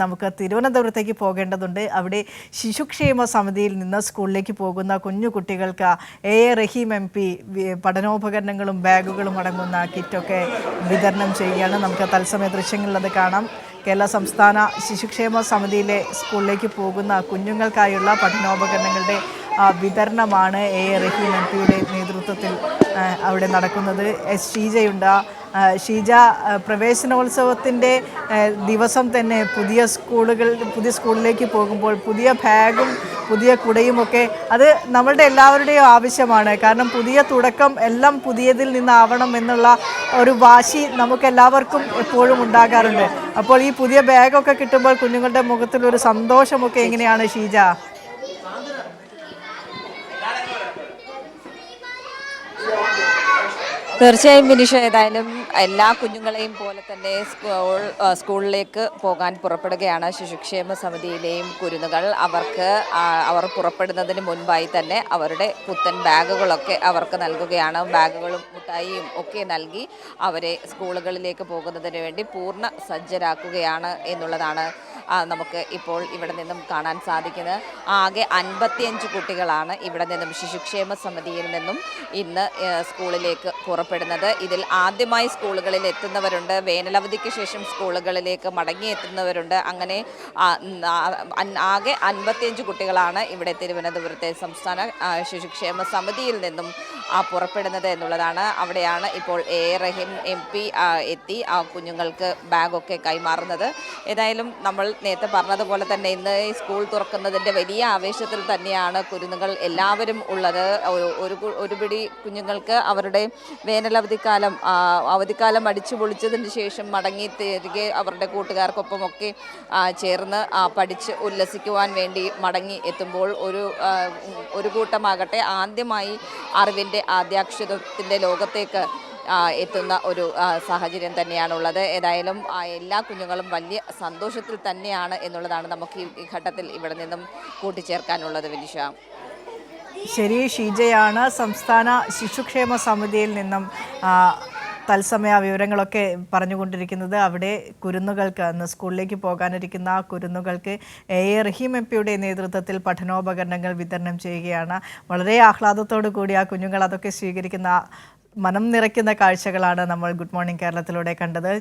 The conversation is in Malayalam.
നമുക്ക് തിരുവനന്തപുരത്തേക്ക് പോകേണ്ടതുണ്ട്. അവിടെ ശിശുക്ഷേമ സമിതിയിൽ നിന്ന് സ്കൂളിലേക്ക് പോകുന്ന കുഞ്ഞു കുട്ടികൾക്ക് എ റഹീം MP പഠനോപകരണങ്ങളും ബാഗുകളും അടങ്ങുന്ന കിറ്റൊക്കെ വിതരണം ചെയ്യുകയാണ്. നമുക്ക് തത്സമയ ദൃശ്യങ്ങളിൽ അത് കാണാം. കേരള സംസ്ഥാന ശിശുക്ഷേമ സമിതിയിലെ സ്കൂളിലേക്ക് പോകുന്ന കുഞ്ഞുങ്ങൾക്കായുള്ള പഠനോപകരണങ്ങളുടെ വിതരണമാണ് എ റഹീം MPയുടെ നേതൃത്വത്തിൽ അവിടെ നടക്കുന്നത്. ഷീജയുണ്ട്. ഷീജ, പ്രവേശനോത്സവത്തിൻ്റെ ദിവസം തന്നെ പുതിയ സ്കൂളിലേക്ക് പോകുമ്പോൾ പുതിയ ബാഗും പുതിയ കുടയുമൊക്കെ അത് നമ്മളുടെ എല്ലാവരുടെയും ആവശ്യമാണ്. കാരണം പുതിയ തുടക്കം എല്ലാം പുതിയതിൽ നിന്നാവണം എന്നുള്ള ഒരു വാശി നമുക്കെല്ലാവർക്കും എപ്പോഴും ഉണ്ടാകാറുണ്ട്. അപ്പോൾ ഈ പുതിയ ബാഗൊക്കെ കിട്ടുമ്പോൾ കുഞ്ഞുങ്ങളുടെ മുഖത്തിലൊരു സന്തോഷമൊക്കെ എങ്ങനെയാണ് ഷീജ? തീർച്ചയായും വിനിഷ, ഏതായാലും എല്ലാ കുഞ്ഞുങ്ങളെയും പോലെ തന്നെ സ്കൂളിലേക്ക് പോകാൻ പുറപ്പെടുകയാണ് ശിശുക്ഷേമ സമിതിയിലെയും കുരുന്നുകൾ. അവർ പുറപ്പെടുന്നതിന് മുൻപായി തന്നെ അവരുടെ പുത്തൻ ബാഗുകളൊക്കെ അവർക്ക് നൽകുകയാണ്. ബാഗുകളും മുട്ടായിയും ഒക്കെ നൽകി അവരെ സ്കൂളുകളിലേക്ക് പോകുന്നതിന് വേണ്ടി പൂർണ്ണ സജ്ജരാക്കുകയാണ് എന്നുള്ളതാണ് നമുക്ക് ഇപ്പോൾ ഇവിടെ നിന്നും കാണാൻ സാധിക്കുന്നത്. ആകെ 55 കുട്ടികളാണ് ഇവിടെ നിന്നും ശിശുക്ഷേമ സമിതിയിൽ നിന്നും ഇന്ന് സ്കൂളിലേക്ക് പുറപ്പെടുന്നത്. ഇതിൽ ആദ്യമായി സ്കൂളുകളിൽ എത്തുന്നവരുണ്ട്, വേനലവധിക്ക് ശേഷം സ്കൂളുകളിലേക്ക് മടങ്ങിയെത്തുന്നവരുണ്ട്. അങ്ങനെ ആകെ 55 കുട്ടികളാണ് ഇവിടെ തിരുവനന്തപുരത്തെ സംസ്ഥാന ശിശുക്ഷേമ സമിതിയിൽ നിന്നും പുറപ്പെടുന്നത് എന്നുള്ളതാണ്. അവിടെയാണ് ഇപ്പോൾ എ റഹീം MP എത്തി ആ കുഞ്ഞുങ്ങൾക്ക് ബാഗൊക്കെ കൈമാറുന്നത്. ഏതായാലും നമ്മൾ നേരത്തെ പറഞ്ഞതുപോലെ തന്നെ ഇന്ന് സ്കൂൾ തുറക്കുന്നതിൻ്റെ വലിയ ആവേശത്തിൽ തന്നെയാണ് കുരുന്നുകൾ എല്ലാവരും ഉള്ളത്. ഒരു പിടി കുഞ്ഞുങ്ങൾക്ക് അവരുടെ അവധിക്കാലം അടിച്ചു പൊളിച്ചതിന് ശേഷം മടങ്ങി തിരികെ അവരുടെ കൂട്ടുകാർക്കൊപ്പമൊക്കെ ചേർന്ന് പഠിച്ച് ഉല്ലസിക്കുവാൻ വേണ്ടി മടങ്ങി എത്തുമ്പോൾ ഒരു കൂട്ടമാകട്ടെ ആദ്യമായി അറിവിൻ്റെ ആദ്യാക്ഷരത്തിൻ്റെ ലോകത്തേക്ക് എത്തുന്ന ഒരു സാഹചര്യം തന്നെയാണുള്ളത്. ഏതായാലും എല്ലാ കുഞ്ഞുങ്ങളും വലിയ സന്തോഷത്തിൽ തന്നെയാണ് എന്നുള്ളതാണ് നമുക്ക് ഈ ഘട്ടത്തിൽ ഇവിടെ നിന്നും കൂട്ടിച്ചേർക്കാനുള്ളത്. വിനിഷ, ശരി. ഷീജയാണ് സംസ്ഥാന ശിശുക്ഷേമ സമിതിയിൽ നിന്നും തത്സമയ വിവരങ്ങളൊക്കെ പറഞ്ഞുകൊണ്ടിരിക്കുന്നത്. അവിടെ കുരുന്നുകൾക്ക് അന്ന് സ്കൂളിലേക്ക് പോകാനിരിക്കുന്ന കുരുന്നുകൾക്ക് എ റഹീം MPയുടെ നേതൃത്വത്തിൽ പഠനോപകരണങ്ങൾ വിതരണം ചെയ്യുകയാണ്. വളരെ ആഹ്ലാദത്തോടു കൂടി ആ കുഞ്ഞുങ്ങൾ അതൊക്കെ സ്വീകരിക്കുന്ന മനം നിറയ്ക്കുന്ന കാഴ്ചകളാണ് നമ്മൾ ഗുഡ് മോർണിംഗ് കേരളത്തിലൂടെ കണ്ടത്.